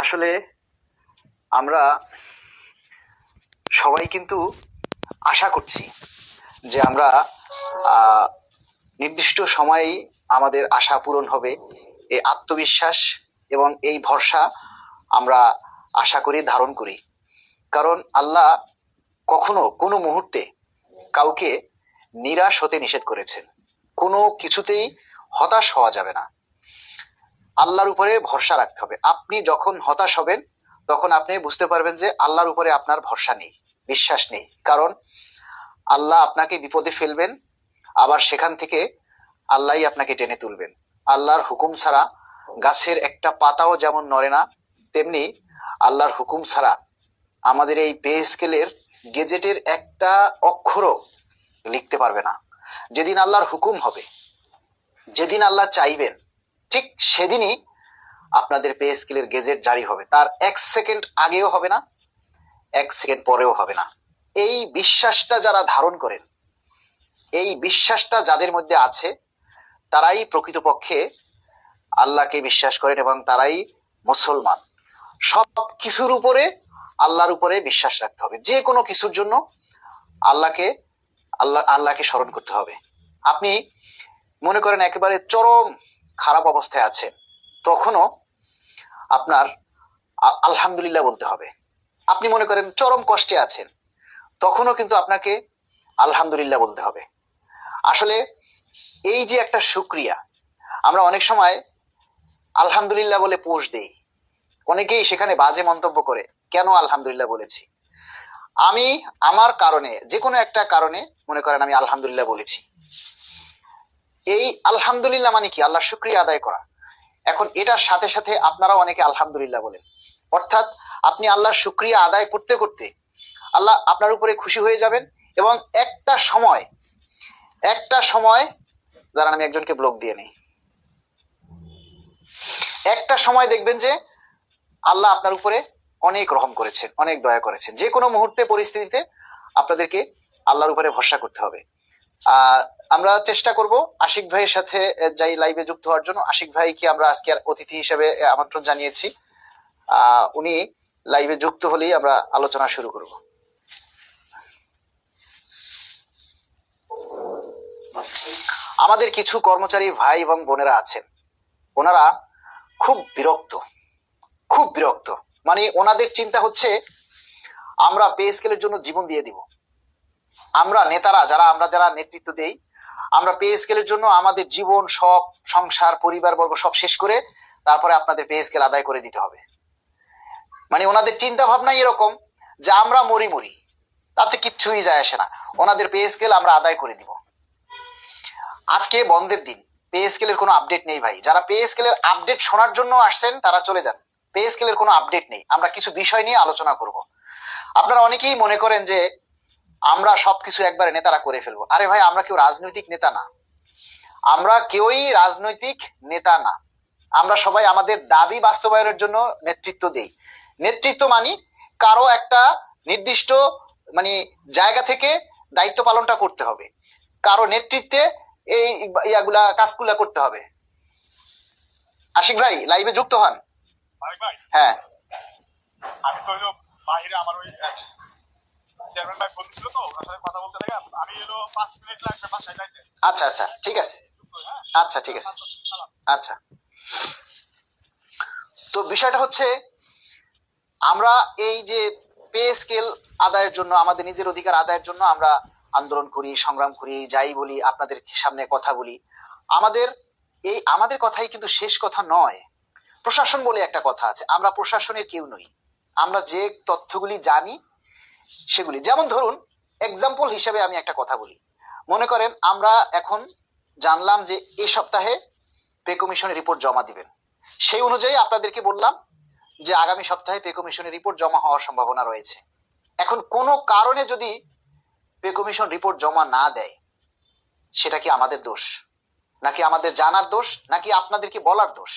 আসলে আমরা সবাই কিন্তু আশা করছি যে আমরা আহ, নির্দিষ্ট সময়েই আমাদের আশা পূরণ হবে। এই আত্মবিশ্বাস এবং এই ভরসা আমরা আশা করি, ধারণ করি। কারণ আল্লাহ কখনো কোনো মুহূর্তে কাউকে নিরাশ হতে নিষেধ করেছেন। কোনো কিছুতেই হতাশ হওয়া যাবে না, আল্লাহর উপরে ভরসা রাখতে হবে। আপনি যখন হতাশ হবেন তখন আপনি বুঝতে পারবেন যে আল্লাহর উপরে আপনার ভরসা নেই, বিশ্বাস নেই। কারণ আল্লাহ আপনাকে বিপদে ফেলবেন, আবার সেখান থেকে আল্লাহই আপনাকে টেনে তুলবেন। আল্লাহর হুকুম ছাড়া গাছের একটা পাতাও যেমন নড়ে না, তেমনি আল্লাহর হুকুম ছাড়া আমাদের এই পে স্কেলের গেজেটের একটা অক্ষরও লিখতে পারবে না। যেদিন আল্লাহর হুকুম হবে, যেদিন আল্লাহ চাইবেন, ঠিক সেদিনই আপনাদের পে স্কেলের গেজেট জারি হবে। তার 1 সেকেন্ড আগেও হবে না, 1 সেকেন্ড পরেও হবে না। এই বিশ্বাসটা যারা ধারণ করেন, এই বিশ্বাসটা যাদের মধ্যে আছে, তারাই প্রকৃতপক্ষে আল্লাহকে বিশ্বাস করেন এবং তারাই মুসলমান। সব কিছুর উপরে আল্লাহর উপরে বিশ্বাস রাখতে হবে। যে কোনো কিছুর জন্য আল্লাহকে আল্লাহকে স্মরণ করতে হবে। আপনি মনে করেন একেবারে চরম খারাপ অবস্থায় আছেন, তখনও আপনার আলহামদুলিল্লাহ বলতে হবে। আপনি মনে করেন চরম কষ্টে আছেন, তখনও কিন্তু আপনাকে আলহামদুলিল্লাহ বলতে হবে। আসলে এই যে একটা শুকরিয়া, আমরা অনেক সময় আলহামদুলিল্লাহ বলে পোষ দেই, অনেকেই সেখানে বাজে মন্তব্য করে কেন আলহামদুলিল্লাহ বলেছি। আমি আমার কারণে, যে কোনো একটা কারণে মনে করেন আমি আলহামদুলিল্লাহ বলেছি। এই আলহামদুলিল্লাহ মানে কি? আল্লাহর শুকরিয়া আদায় করা। এখন এটার সাথে সাথে আপনারা অনেকে আলহামদুলিল্লাহ বলেন, অর্থাৎ আপনি আল্লাহর শুকরিয়া আদায় করতে করতে আল্লাহ আপনার উপরে খুশি হয়ে যাবেন। এবং একটা সময় দাঁড়ান, আমি একজনকে ব্লক দিয়ে নেই। একটা সময় দেখবেন যে আল্লাহ আপনার উপরে অনেক রহম করেছেন, অনেক দয়া করেছেন। যে কোনো মুহূর্তে পরিস্থিতিতে আপনাদেরকে আল্লাহর উপরে ভরসা করতে হবে। আমরা চেষ্টা করব আশিক ভাইয়ের সাথে যাই লাইভে যুক্ত হওয়ার জন্য। আশিক ভাইকে আমরা আজকে অতিথি হিসেবে আমন্ত্রণ জানিয়েছি। উনি লাইভে যুক্ত হলেই আমরা আলোচনা শুরু করব। আমাদের কিছু কর্মচারী ভাই এবং বোনেরা আছেন, ওনারা খুব বিরক্ত। মানে ওনাদের চিন্তা হচ্ছে আমরা পে স্কেলের জন্য জীবন দিয়ে দিব। আমরা নেতারা যারা নেতৃত্ব দেই, আমরা পে স্কেলের জন্য আমাদের জীবন, সব সংসার, পরিবার বর্গ সব শেষ করে তারপরে আপনাদের পে স্কেল আদায় করে দিতে হবে। মানে ওনাদের চিন্তা ভাবনাই এরকম যে আমরা মরি, তাতে কিচ্ছুই যায় আসে না, ওনাদের পে স্কেল আমরা আদায় করে দিব। আজকে বন্ধের দিন, পে স্কেলের কোনো আপডেট নেই ভাই। যারা পে স্কেলের আপডেট শোনার জন্য আসছেন তারা চলে যান। পে স্কেলের কোনো আপডেট নেই। আমরা কিছু বিষয় নিয়ে আলোচনা করব। আপনারা অনেকেই মনে করেন যে আমরা সবকিছু একবারে নেতারা করে ফেলবো। আরে ভাই, আমরা কেউ রাজনৈতিক নেতা না, আমরা কেউই রাজনৈতিক নেতা না। আমরা সবাই আমাদের দাবি বাস্তবায়নের জন্য নেতৃত্ব দেই। নেতৃত্ব মানে কারো একটা নির্দিষ্ট মানে জায়গা থেকে দায়িত্ব পালনটা করতে হবে, কারো নেতৃত্বে এই কাজগুলা করতে হবে। আশিক ভাই লাইভে যুক্ত হন। হ্যাঁ, আমি তো হলো বাইরে, আমার ওই চেয়ারম্যান ভাই ফোন ছিল, তো ওনার সাথে কথা বলতে লাগে। আমি হলো 5 মিনিট লাগবে বাসায় যাইতে। আচ্ছা ঠিক আছে, আচ্ছা ঠিক আছে, আচ্ছা। তো বিষয়টা হচ্ছে, আমরা এই যে পে স্কেল আদায়ের জন্য, আমাদের নিজের অধিকার আদায়ের জন্য আমরা আন্দোলন করি, সংগ্রাম করি, যাই বলি, আপনাদের সামনে কথা বলি। আমাদের কথাই কিন্তু শেষ কথা নয়। প্রশাসন বলে একটা কথা আছে, আমরা প্রশাসনের কেউ নই। আমরা যে তথ্যগুলি জানি সেগুলি, যেমন ধরুন এক্সাম্পল হিসেবে আমি একটা কথা বলি। মনে করেন আমরা এখন জানলাম যে এই সপ্তাহে পে কমিশনের রিপোর্ট জমা দিবেন। সেই অনুযায়ী আপনাদেরকে বললাম যে আগামী সপ্তাহে পে কমিশনের রিপোর্ট জমা হওয়ার সম্ভাবনা রয়েছে। এখন কোনো কারণে যদি পে কমিশন রিপোর্ট জমা না দেয়, সেটা কি আমাদের দোষ, নাকি আমাদের জানার দোষ, নাকি আপনাদেরকে বলার দোষ?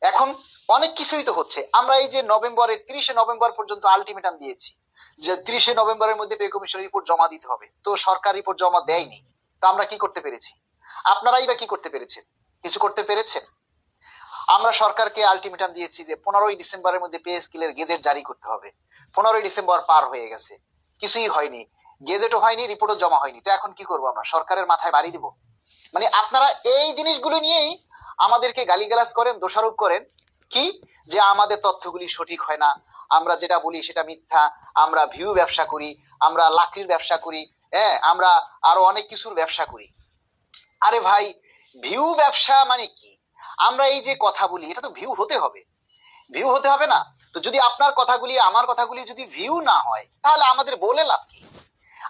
এখন অনেক কিছুই তো হচ্ছে। আমরা এই যে 30 নভেম্বর পর্যন্ত আলটিমেটাম দিয়েছি যে 30 নভেম্বরের মধ্যে পে কমিশন রিপোর্ট জমা দিতে হবে, তো সরকার রিপোর্ট জমা দেয়নি। তো আমরা কি করতে পেরেছি? আপনারাই বা কি করতে পেরেছেন? কিছু করতে পেরেছেন? আমরা সরকারকে আলটিমেটাম দিয়েছি যে 15ই ডিসেম্বরের মধ্যে পে স্কেলের গেজেট জারি করতে হবে। 15ই ডিসেম্বর পার হয়ে গেছে, কিছুই হয়নি, গেজেটও হয়নি, রিপোর্টও জমা হয়নি। তো এখন কি করবো আমরা? সরকারের মাথায় বাড়ি দিব? মানে আপনারা এই জিনিসগুলো নিয়েই আমাদেরকে গালিগালাজ করেন, দোষারোপ করেন কি যে আমাদের তথ্যগুলি সঠিক হয় না, আমরা যেটা বলি সেটা মিথ্যা, আমরা ভিউ ব্যবসা করি, আমরা লাকড়ির ব্যবসা করি, হ্যাঁ আমরা আরো অনেক কিছুর ব্যবসা করি। আরে ভাই, ভিউ ব্যবসা মানে কি? আমরা এই যে কথা বলি এটা তো ভিউ হতে হবে, ভিউ হতে হবে না? তো যদি আপনার কথাগুলি আমার কথাগুলি যদি ভিউ না হয় তাহলে আমাদের বলে লাভ কি?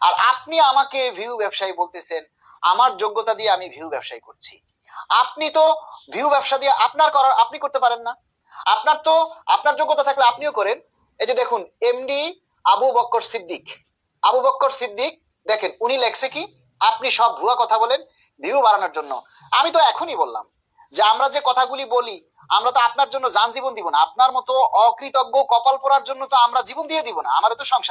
আর আপনি আমাকে ভিউ ব্যবসায়ী বলতেছেন, আমার যোগ্যতা দিয়ে আমি ভিউ ব্যবসায়ী করছি। আপনি তো ভিউ ব্যবসা দিয়ে আপনার করার আপনি করতে পারেন না? আপনার তো আপনার যোগ্যতা থাকলে আপনিও করেন। এই যে দেখুন, এমডি আবু বক্কর সিদ্দিক, আবু বক্কর সিদ্দিক, দেখেন উনি লেখছে কি, আপনি সব ভুয়া কথা বলেন ভিউ বাড়ানোর জন্য। আমি তো এখনই বললাম যে আমরা যে কথাগুলি বলি, আমরা তো আপনার জন্য যান জীবন দিব না। আপনার মতো অকৃতজ্ঞ কপাল পোড়ার জন্য তো আমরা জীবন দিয়ে দিব না, আমারও তো সংসার।